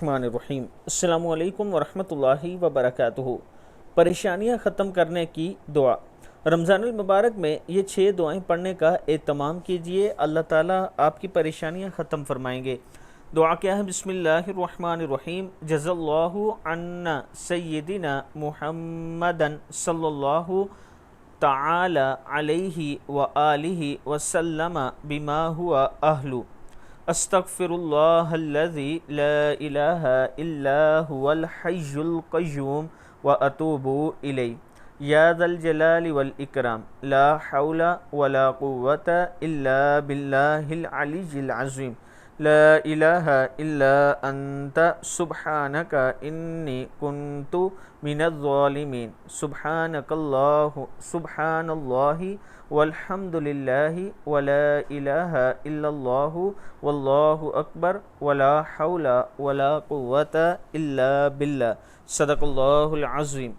الرحمن الرحیم۔ السلام علیکم ورحمۃ اللہ وبرکاتہ۔ پریشانیاں ختم کرنے کی دعا۔ رمضان المبارک میں یہ 6 دعائیں پڑھنے کا اہتمام کیجئے، اللہ تعالیٰ آپ کی پریشانیاں ختم فرمائیں گے۔ دعا کیا ہے؟ بسم اللہ الرحمن الرحیم۔ جزا اللہ عنا سیدنا محمد صلی اللہ تعالی علیہ وآلہ وسلم بما ہوا اہلو۔ استغفر اللہ الذی لا الہ الا هو الحی القیوم واتوب الیہ۔ یا ذا الجلال والاکرام، لا حول ولا قوة الا باللہ العلی العظیم۔ لا الہ الا انت سبحانک انی کنت من الظالمین۔ سبحان اللہ والحمد للہ ولا الہ الا اللہ واللہ اکبر ولا حول ولا قوة الا باللہ۔ صدق اللہ العظیم۔